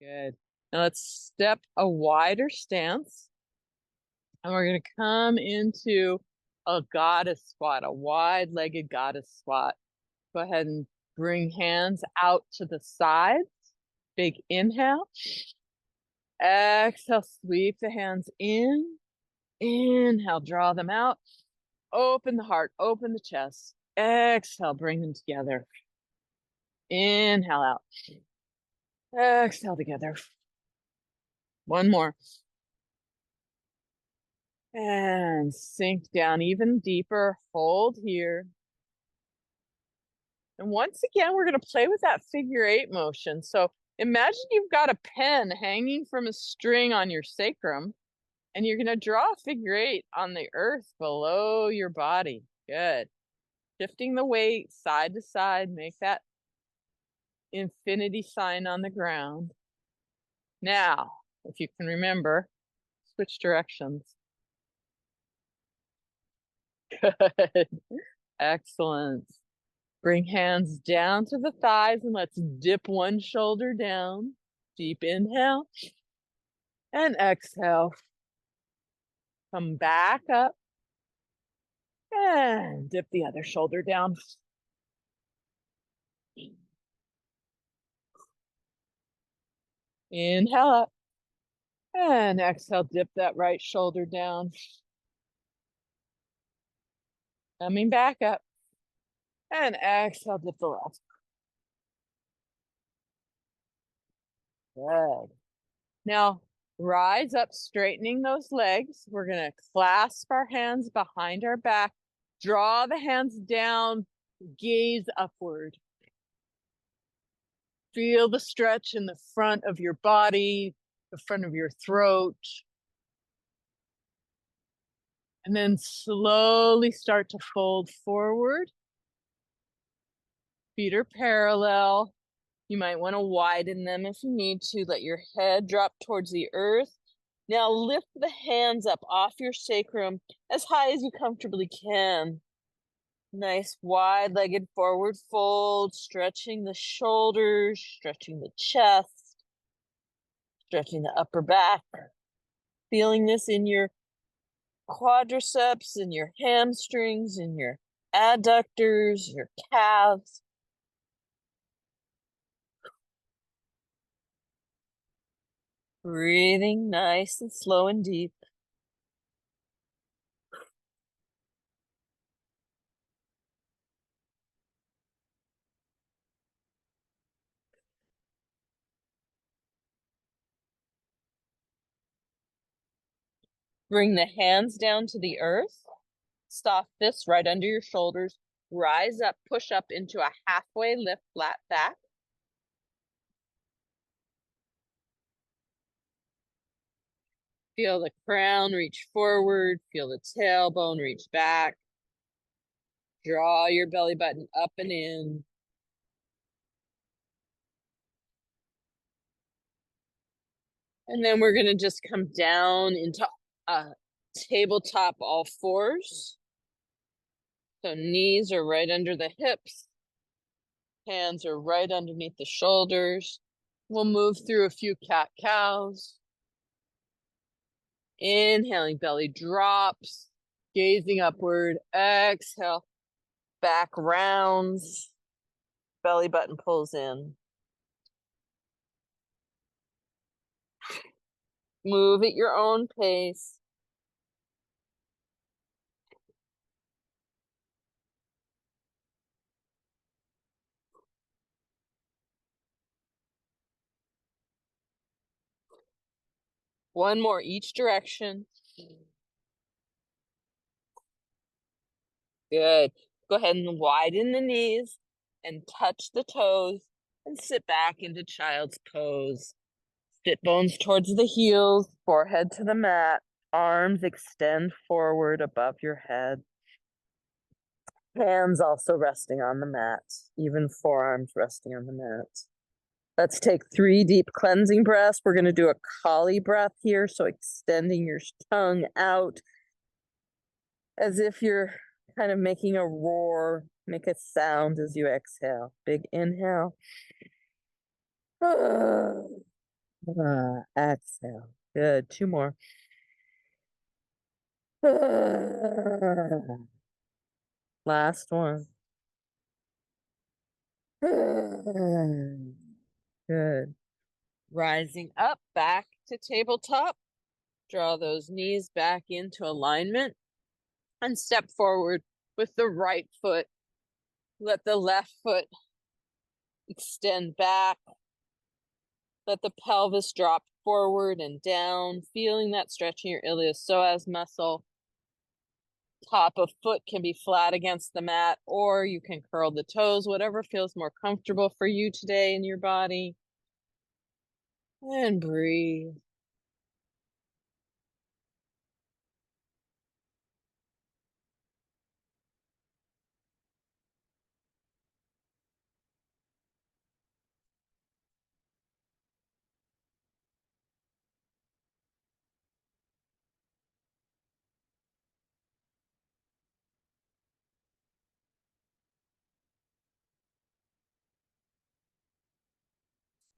Good. Now let's step a wider stance. And we're going to come into a goddess squat, a wide-legged goddess squat. Go ahead and bring hands out to the sides. Big inhale. Exhale, sweep the hands in. Inhale, draw them out. Open the heart, open the chest. Exhale, bring them together. Inhale out. Exhale together. One more. And sink down even deeper. Hold here. And once again, we're going to play with that figure eight motion. So imagine you've got a pen hanging from a string on your sacrum, and you're going to draw a figure eight on the earth below your body. Good. Shifting the weight side to side, make that infinity sign on the ground. Now, if you can remember, switch directions. Good. Excellent. Bring hands down to the thighs and let's dip one shoulder down. Deep inhale and exhale. Come back up and dip the other shoulder down. Inhale up and exhale, dip that right shoulder down. Coming back up and exhale, dip the left. Good. Now, rise up, straightening those legs. We're going to clasp our hands behind our back, draw the hands down, gaze upward. Feel the stretch in the front of your body, the front of your throat. And then slowly start to fold forward. Feet are parallel. You might want to widen them if you need to. Let your head drop towards the earth. Now lift the hands up off your sacrum as high as you comfortably can. Nice wide-legged forward fold, stretching the shoulders, stretching the chest, stretching the upper back. Feeling this in your quadriceps, in your hamstrings, in your adductors, your calves. Breathing nice and slow and deep. Bring the hands down to the earth. Soft fists right under your shoulders. Rise up, push up into a halfway lift, flat back. Feel the crown reach forward. Feel the tailbone reach back. Draw your belly button up and in. And then we're going to just come down into a tabletop all fours. So knees are right under the hips. Hands are right underneath the shoulders. We'll move through a few cat-cows. Inhaling, belly drops. Gazing upward. Exhale. Back rounds. Belly button pulls in. Move at your own pace. One more each direction. Good. Go ahead and widen the knees and touch the toes and sit back into child's pose. Sit bones towards the heels, forehead to the mat, arms extend forward above your head. Hands also resting on the mat, even forearms resting on the mat. Let's take 3 deep cleansing breaths. We're going to do a Kali breath here, so extending your tongue out as if you're kind of making a roar. Make a sound as you exhale. Big inhale. Exhale. Good. Two more. Last one. Good. Rising up, back to tabletop. Draw those knees back into alignment and step forward with the right foot. Let the left foot extend back. Let the pelvis drop forward and down, feeling that stretch in your iliopsoas muscle. Top of foot can be flat against the mat, or you can curl the toes, whatever feels more comfortable for you today in your body. And breathe.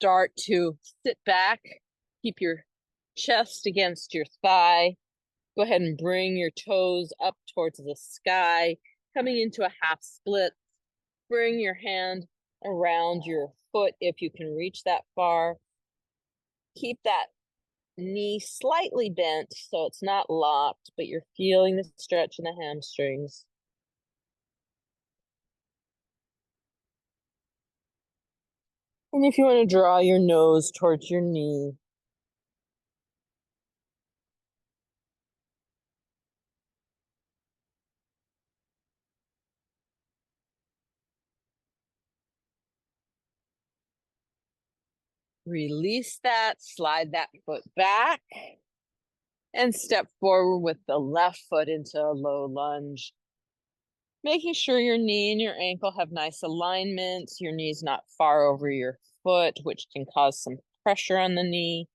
Start to sit back, keep your chest against your thigh. Go ahead and bring your toes up towards the sky, coming into a half split. Bring your hand around your foot if you can reach that far. Keep that knee slightly bent so it's not locked, but you're feeling the stretch in the hamstrings. And if you want to draw your nose towards your knee, release that, slide that foot back, and step forward with the left foot into a low lunge. Making sure your knee and your ankle have nice alignment, your knee's not far over your foot, which can cause some pressure on the knee.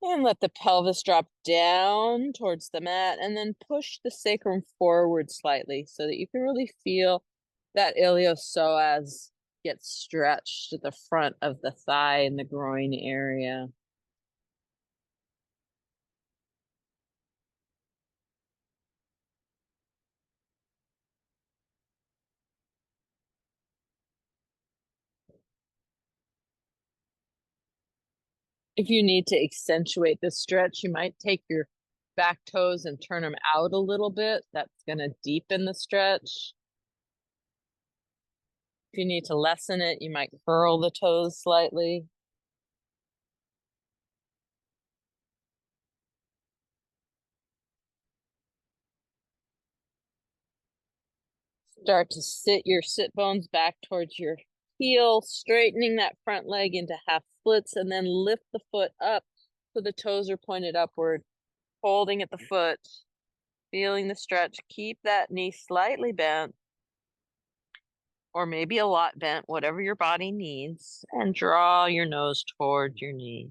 And let the pelvis drop down towards the mat, and then push the sacrum forward slightly so that you can really feel that iliopsoas get stretched to the front of the thigh and the groin area. If you need to accentuate the stretch, you might take your back toes and turn them out a little bit. That's going to deepen the stretch. If you need to lessen it, you might curl the toes slightly. Start to sit your sit bones back towards your heel, straightening that front leg into half splits, and then lift the foot up so the toes are pointed upward, holding at the foot, feeling the stretch. Keep that knee slightly bent, or maybe a lot bent, whatever your body needs, and draw your nose toward your knee.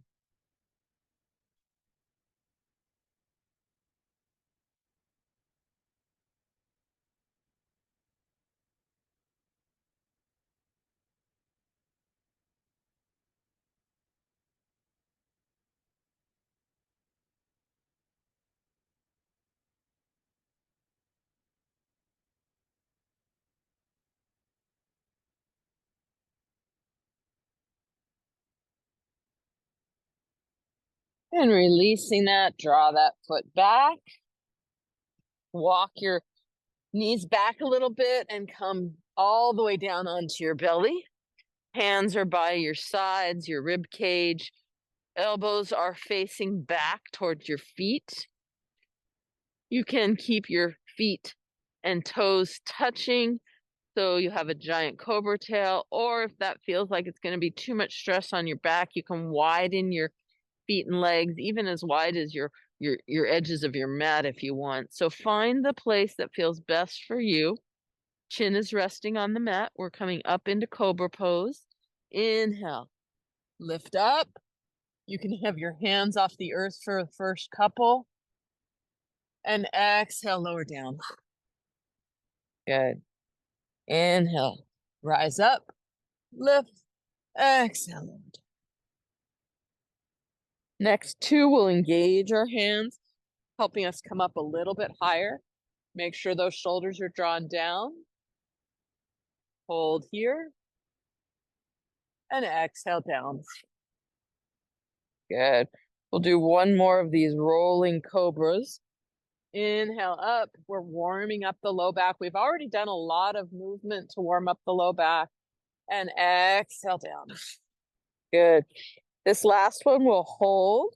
And releasing that, draw that foot back. Walk your knees back a little bit and come all the way down onto your belly. Hands are by your sides, your rib cage. Elbows are facing back towards your feet. You can keep your feet and toes touching so you have a giant cobra tail, or if that feels like it's going to be too much stress on your back, you can widen your feet and legs even as wide as your edges of your mat if you want. So find the place that feels best for you. Chin is resting on the mat. We're coming up into cobra pose. Inhale, lift up. You can have your hands off the earth for the first couple. And exhale, lower down. Good. Inhale, rise up, lift, exhale, lower down. Next two will engage our hands, helping us come up a little bit higher. Make sure those shoulders are drawn down. Hold here. And exhale down. Good. We'll do one more of these rolling cobras. Inhale up. We're warming up the low back. We've already done a lot of movement to warm up the low back. And exhale down. Good. This last one we'll hold.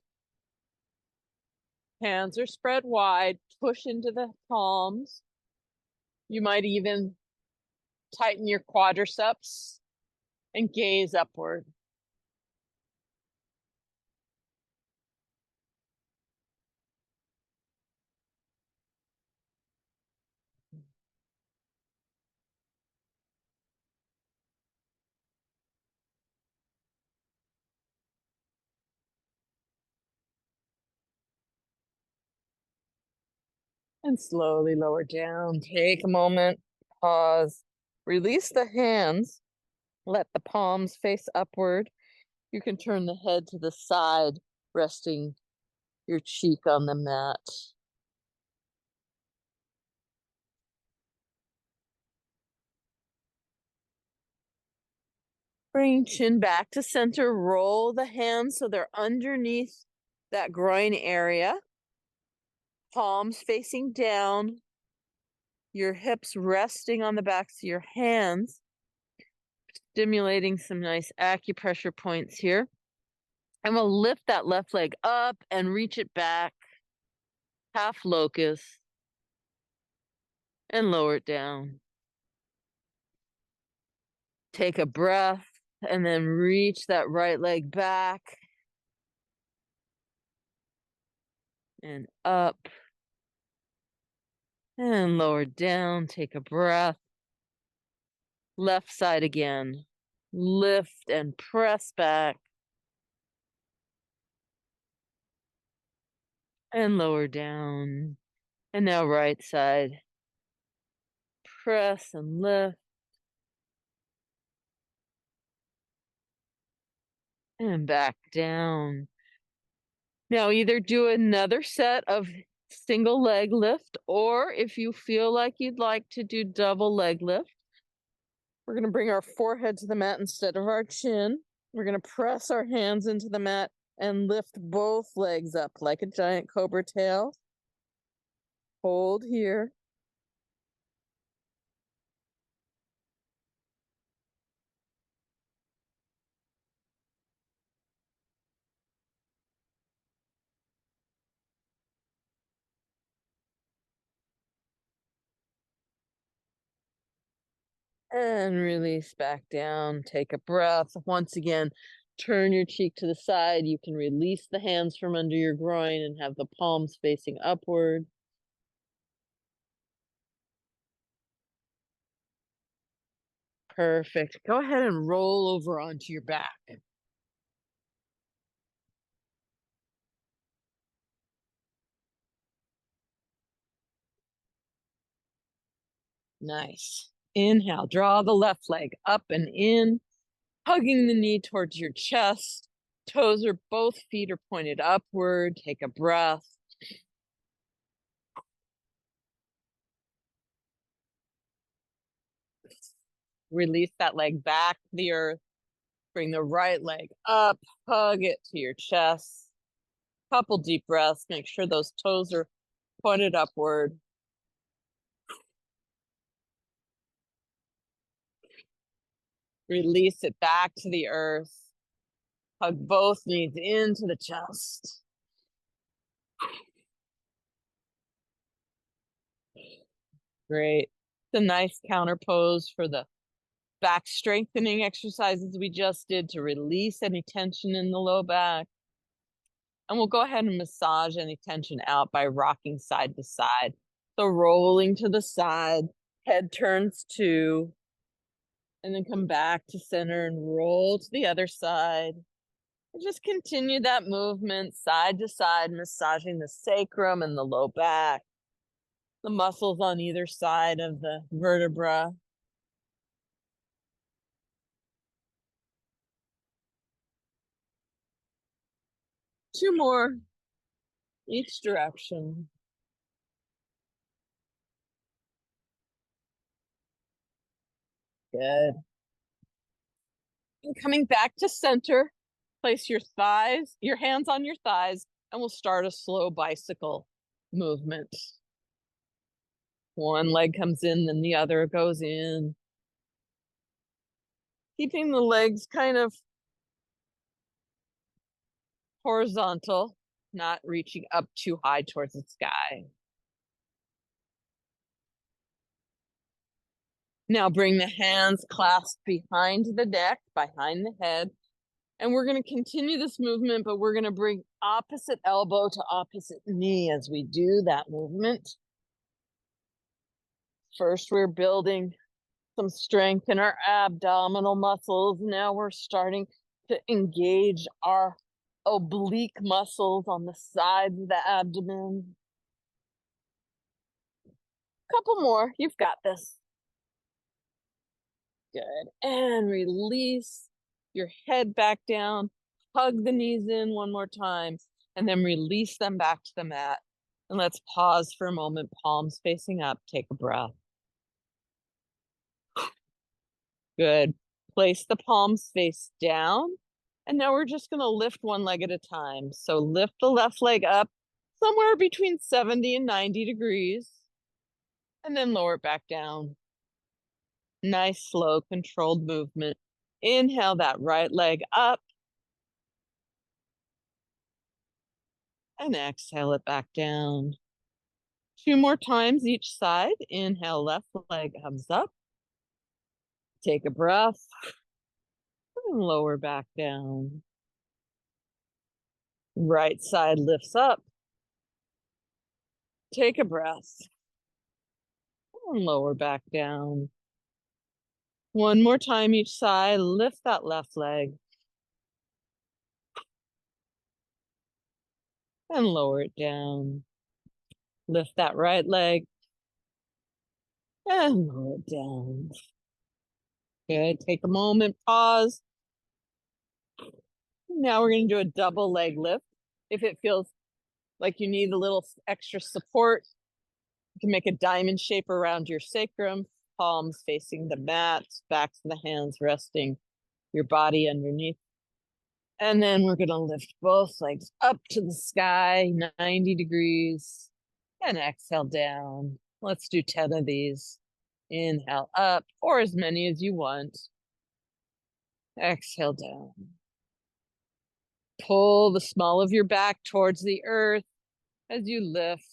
Hands are spread wide. Push into the palms. You might even tighten your quadriceps and gaze upward. And slowly lower down. Take a moment, pause, release the hands, let the palms face upward. You can turn the head to the side, resting your cheek on the mat. Bring chin back to center, roll the hands so they're underneath that groin area. Palms facing down, your hips resting on the backs of your hands, stimulating some nice acupressure points here. And we'll lift that left leg up and reach it back, half locust, and lower it down. Take a breath and then reach that right leg back and up and lower down. Take a breath. Left side again. Lift and press back. And lower down. And now right side. Press and lift. And back down. Now either do another set of single leg lift, or if you feel like you'd like to do double leg lift, we're going to bring our forehead to the mat instead of our chin. We're going to press our hands into the mat and lift both legs up like a giant cobra tail. Hold here. And release back down. Take a breath. Once again, turn your cheek to the side. You can release the hands from under your groin and have the palms facing upward. Perfect. Go ahead and roll over onto your back. Nice. Inhale, draw the left leg up and in, hugging the knee towards your chest. Toes are both feet are pointed upward. Take a breath. Release that leg back to the earth. Bring the right leg up, hug it to your chest. Couple deep breaths. Make sure those toes are pointed upward. Release it back to the earth. Hug both knees into the chest. Great. It's a nice counter pose for the back strengthening exercises we just did to release any tension in the low back. And we'll go ahead and massage any tension out by rocking side to side. So rolling to the side, head turns to, and then come back to center and roll to the other side. And just continue that movement side to side, massaging the sacrum and the low back, the muscles on either side of the vertebra. 2 more each direction. Good. And coming back to center, place your hands on your thighs, and we'll start a slow bicycle movement. One leg comes in, then the other goes in. Keeping the legs kind of horizontal, not reaching up too high towards the sky. Now bring the hands clasped behind the neck, behind the head. And we're going to continue this movement, but we're going to bring opposite elbow to opposite knee as we do that movement. First, we're building some strength in our abdominal muscles. Now we're starting to engage our oblique muscles on the sides of the abdomen. Couple more, you've got this. Good, and release your head back down, hug the knees in one more time, and then release them back to the mat. And let's pause for a moment, palms facing up, take a breath. Good, place the palms face down, and now we're just gonna lift one leg at a time. So lift the left leg up somewhere between 70 and 90 degrees, and then lower it back down. Nice, slow, controlled movement. Inhale that right leg up. And exhale it back down. 2 more times each side. Inhale, left leg comes up. Take a breath. And lower back down. Right side lifts up. Take a breath. And lower back down. One more time each side. Lift that left leg. And lower it down. Lift that right leg. And lower it down. Good. Take a moment, pause. Now we're going to do a double leg lift. If it feels like you need a little extra support, you can make a diamond shape around your sacrum, palms facing the mat, backs of the hands resting your body underneath. And then we're going to lift both legs up to the sky, 90 degrees, and exhale down. Let's do 10 of these. Inhale up, or as many as you want. Exhale down. Pull the small of your back towards the earth as you lift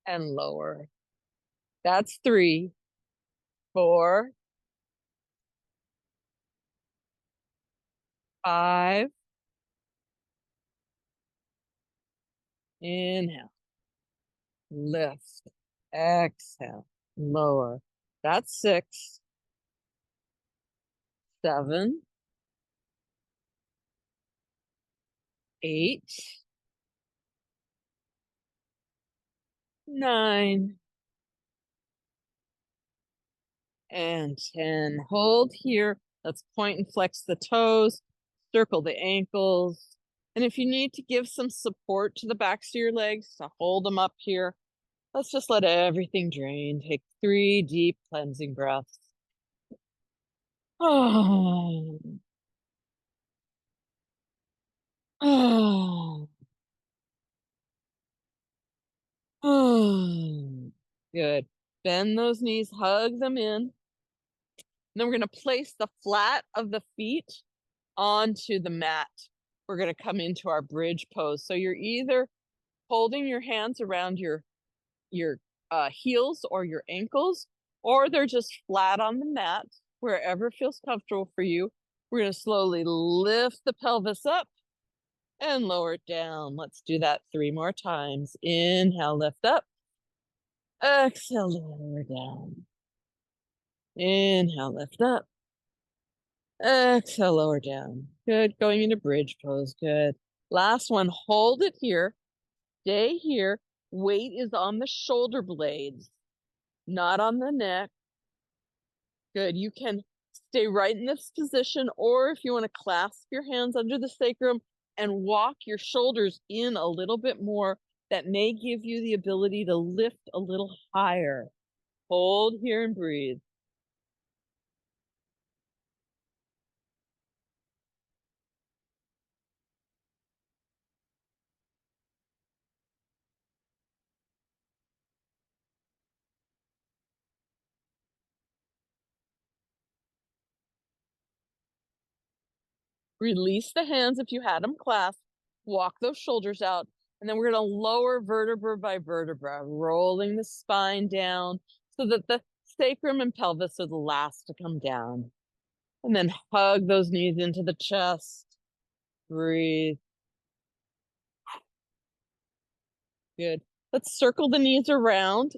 and lower. That's 3, 4, 5. Inhale, lift, exhale, lower. That's 6, 7, 8, 9, and 10. Hold here. Let's point and flex the toes, circle the ankles. And if you need to give some support to the backs of your legs to hold them up here, let's just let everything drain. Take 3 deep cleansing breaths. Oh. Oh. Oh. Good. Bend those knees, hug them in. And then we're going to place the flat of the feet onto the mat. We're going to come into our bridge pose. So you're either holding your hands around your heels or your ankles, or they're just flat on the mat, wherever feels comfortable for you. We're going to slowly lift the pelvis up and lower it down. Let's do that 3 more times. Inhale, lift up. Exhale, lower down. Inhale, lift up. Exhale, lower down. Good. Going into bridge pose. Good. Last one. Hold it here. Stay here. Weight is on the shoulder blades, not on the neck. Good. You can stay right in this position, or if you want to clasp your hands under the sacrum, and walk your shoulders in a little bit more. That may give you the ability to lift a little higher. Hold here and breathe. Release the hands if you had them clasped. Walk those shoulders out. And then we're going to lower vertebra by vertebra, rolling the spine down so that the sacrum and pelvis are the last to come down. And then hug those knees into the chest. Breathe. Good. Let's circle the knees around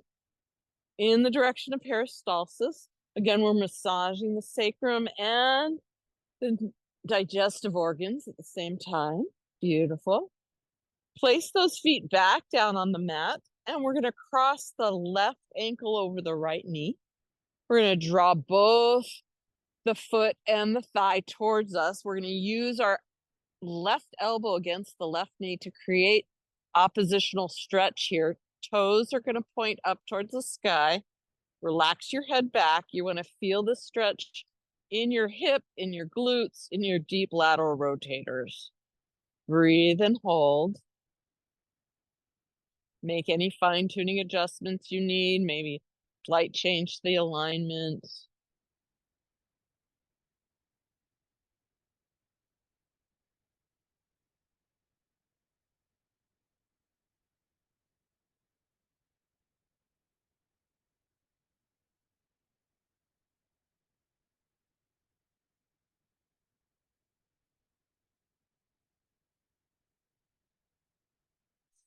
in the direction of peristalsis. Again, we're massaging the sacrum and the digestive organs at the same time. Beautiful. Place those feet back down on the mat, and we're going to cross the left ankle over the right knee. We're going to draw both the foot and the thigh towards us. We're going to use our left elbow against the left knee to create oppositional stretch here. Toes are going to point up towards the sky. Relax your head back. You want to feel the stretch in your hip, in your glutes, in your deep lateral rotators. Breathe and hold. Make any fine-tuning adjustments you need, maybe slight change the alignment.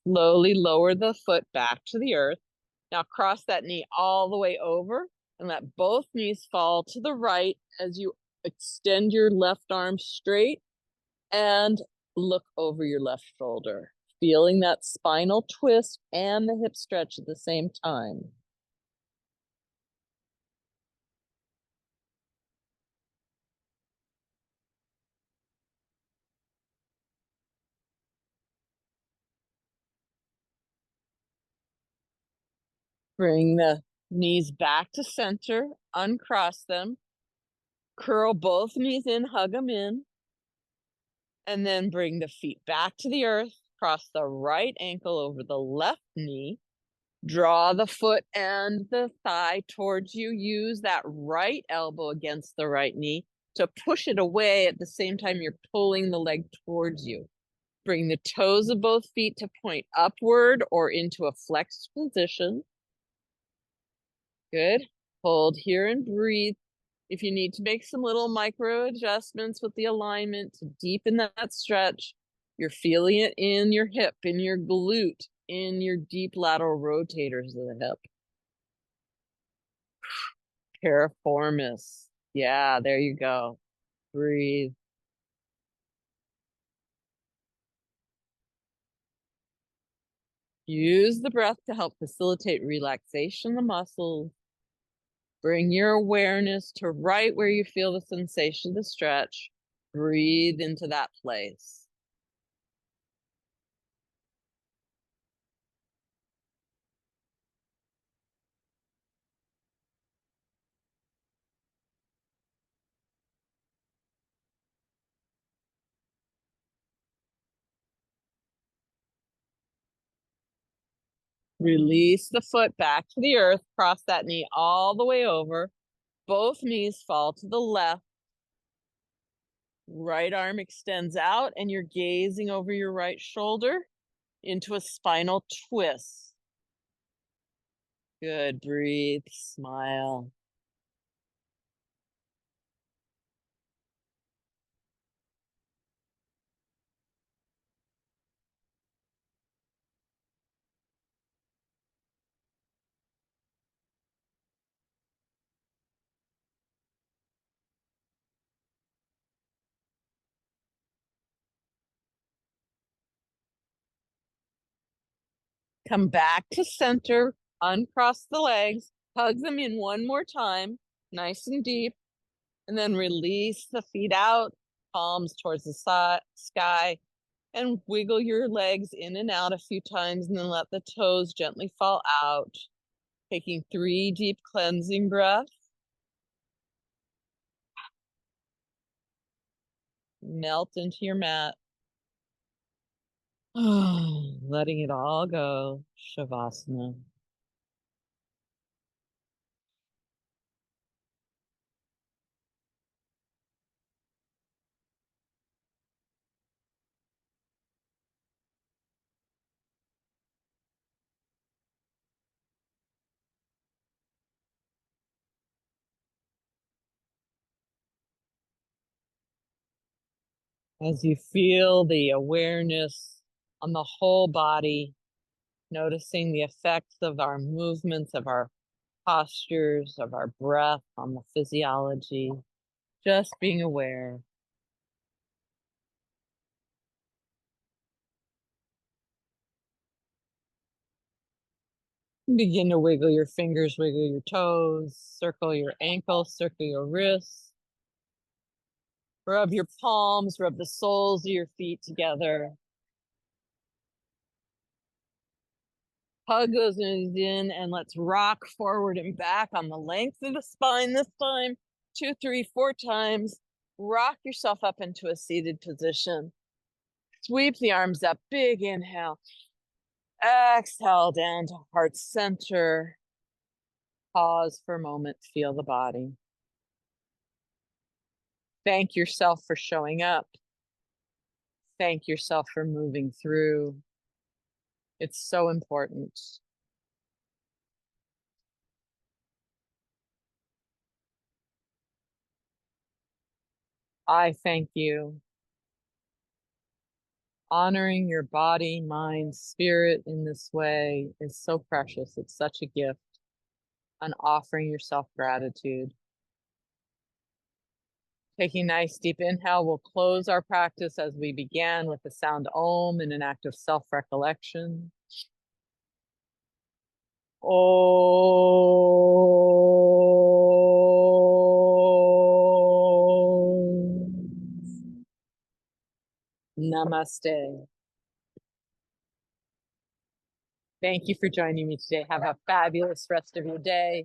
Slowly lower the foot back to the earth. Now cross that knee all the way over and let both knees fall to the right as you extend your left arm straight and look over your left shoulder, feeling that spinal twist and the hip stretch at the same time. Bring the knees back to center, uncross them, curl both knees in, hug them in, and then bring the feet back to the earth, cross the right ankle over the left knee, draw the foot and the thigh towards you, use that right elbow against the right knee to push it away at the same time you're pulling the leg towards you. Bring the toes of both feet to point upward or into a flexed position. Good. Hold here and breathe. If you need to make some little micro adjustments with the alignment to deepen that stretch, you're feeling it in your hip, in your glute, in your deep lateral rotators of the hip. Piriformis. Yeah, there you go. Breathe. Use the breath to help facilitate relaxation of the muscles. Bring your awareness to right where you feel the sensation of the stretch. Breathe into that place. Release the foot back to the earth. Cross that knee all the way over. Both knees fall to the left. Right arm extends out and you're gazing over your right shoulder into a spinal twist. Good. Breathe. Smile. Come back to center. Uncross the legs. Hug them in one more time. Nice and deep. And then release the feet out. Palms towards the sky. And wiggle your legs in and out a few times, and then let the toes gently fall out. Taking 3 deep cleansing breaths. Melt into your mat. Letting it all go. Shavasana. As you feel the awareness on the whole body, noticing the effects of our movements, of our postures, of our breath on the physiology, just being aware. Begin to wiggle your fingers, wiggle your toes, circle your ankles, circle your wrists. Rub your palms, rub the soles of your feet together. Hug those knees in, and let's rock forward and back on the length of the spine this time. 2, 3, 4 times. Rock yourself up into a seated position. Sweep the arms up, big inhale. Exhale down to heart center. Pause for a moment, feel the body. Thank yourself for showing up. Thank yourself for moving through. It's so important. I thank you. Honoring your body, mind, spirit in this way is so precious. It's such a gift. And offering yourself gratitude. Taking a nice deep inhale, we'll close our practice as we began with the sound Om in an act of self-recollection. Om. Namaste. Thank you for joining me today. Have a fabulous rest of your day.